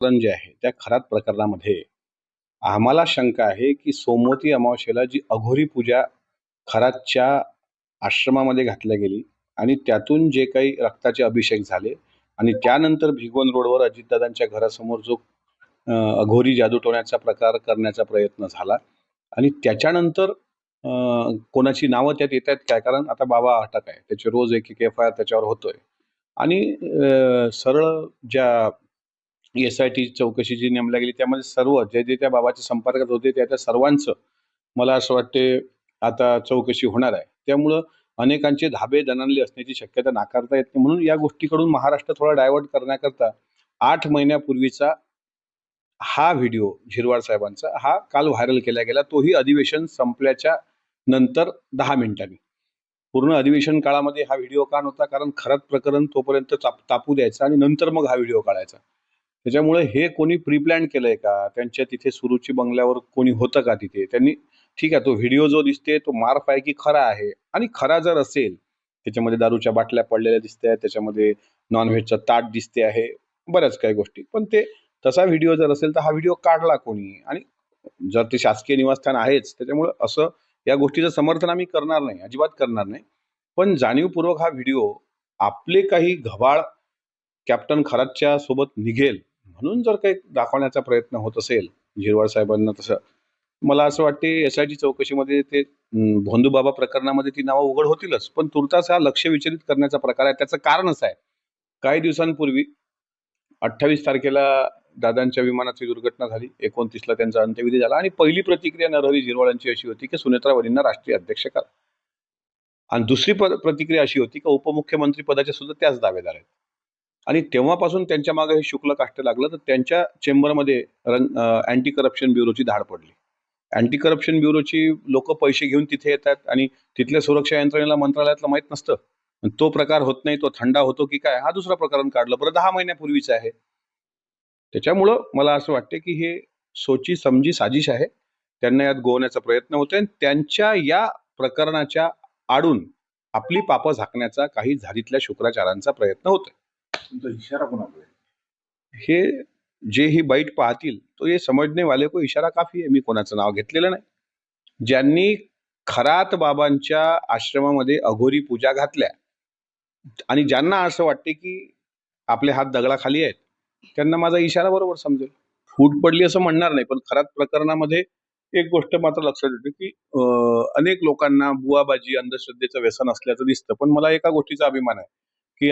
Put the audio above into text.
प्रकरण जे आहे त्या खरात प्रकरणामध्ये आम्हाला शंका आहे की सोमवती अमावस्येला जी अघोरी पूजा खरातच्या आश्रमामध्ये घातल्या गेली आणि त्यातून जे काही रक्ताचे अभिषेक झाले आणि त्यानंतर भिगवण रोडवर अजितदादांच्या घरासमोर जो अघोरी जादूटोण्याचा प्रकार करण्याचा प्रयत्न झाला आणि त्याच्यानंतर कोणाची नावं त्यात येत आहेत काय, कारण आता बाबा अटक आहे, त्याचे रोज एक एक एफ आय आर त्याच्यावर होतोय आणि सरळ ज्या SIT चौकशी जी नेमल्या गेली त्यामध्ये सर्व जे जे त्या बाबाच्या संपर्कात होते त्या सर्वांचं मला असं वाटते आता चौकशी होणार आहे. त्यामुळं अनेकांचे धाबे दणाणले असण्याची शक्यता नाकारता येत नाही. म्हणून या गोष्टीकडून महाराष्ट्र थोडा डायव्हर्ट करण्याकरता 8 महिन्यापूर्वीचा हा व्हिडिओ झिरवाळ साहेबांचा हा काल व्हायरल केला गेला, तोही अधिवेशन संपल्याच्या नंतर 10 मिनिटांनी. पूर्ण अधिवेशन काळामध्ये हा व्हिडिओ का नव्हता, कारण खरात प्रकरण तोपर्यंत तापू द्यायचा आणि नंतर मग हा व्हिडिओ काढायचा. त्याच्यामुळे हे कोणी प्रीप्लॅन केलंय का, त्यांच्या तिथे सुरुची बंगल्यावर कोणी होतं का तिथे, त्यांनी ठीक आहे तो व्हिडिओ जो दिसते तो मार्फ आहे की खरा आहे, आणि खरा जर असेल त्याच्यामध्ये दारूच्या बाटल्या पडलेल्या दिसत आहेत, त्याच्यामध्ये नॉनव्हेजचं ताट दिसते आहे, बऱ्याच काही गोष्टी, पण ते तसा व्हिडिओ जर असेल तर हा व्हिडिओ काढला कोणी, आणि जर ते शासकीय निवासस्थान आहेच त्याच्यामुळे असं या गोष्टीचं समर्थन आम्ही करणार नाही, अजिबात करणार नाही. पण जाणीवपूर्वक हा व्हिडिओ आपले काही घबाळ कॅप्टन खरातच्या सोबत निघेल म्हणून जर काही दाखवण्याचा प्रयत्न होत असेल झिरवाळ साहेबांना, तसं मला असं वाटते SIT चौकशीमध्ये ते भोंदूबाबा प्रकरणामध्ये ती नावं उघड होतीलच, पण तुर्तास हा लक्ष विचलित करण्याचा प्रकार आहे. त्याचं कारण असं आहे, काही दिवसांपूर्वी 28 तारखेला दादांच्या विमानाची दुर्घटना झाली, 29ला त्यांचा अंत्यविधी झाला आणि पहिली प्रतिक्रिया नरहरी झिरवाळांची अशी होती की सुनेत्रा वहिनींना राष्ट्रीय अध्यक्ष करा, आणि दुसरी प्रतिक्रिया अशी होती की उपमुख्यमंत्री पदाचे सुद्धा त्याच दावेदार आहेत. आणि तेव्हापासून त्यांच्या मागे हे शुक्ल काष्ट लागलं, तर त्यांच्या चेंबरमध्ये अँटी करप्शन ब्युरोची धाड पडली. अँटी करप्शन ब्युरोची लोक पैसे घेऊन तिथे येतात आणि तिथल्या सुरक्षा यंत्रणेला मंत्रालयातलं माहित नसतं, तो प्रकार होत नाही, तो थंडा होतो की काय, हा दुसरा प्रकरण काढलं, बरं 10 महिन्यापूर्वीच आहे. त्याच्यामुळं मला असं वाटते की हे सोची समजी साजिश आहे, त्यांना यात गोवण्याचा प्रयत्न होतोय, त्यांच्या या प्रकरणाच्या आडून आपली पापं झाकण्याचा काही झालीतल्या शुक्राचारांचा प्रयत्न होतोय. तुमचा इशारा कोणाकडे? हे जे ही बाईट पाहतील तो हे समजणे वाले को इशारा काफी आहे. मी कोणाचं नाव घेतलेलं नाही. ज्यांनी खरात बाबांच्या आश्रमामध्ये अघोरी पूजा घातल्या आणि ज्यांना असं वाटते की आपले हात दगडाखाली आहेत, त्यांना माझा इशारा बरोबर समजेल. फूट पडली असं म्हणणार नाही, पण खरात प्रकरणामध्ये एक गोष्ट मात्र लक्षात येते की अनेक लोकांना बुवाबाजी अंधश्रद्धेचं व्यसन असल्याचं दिसतं, पण मला एका गोष्टीचा अभिमान आहे की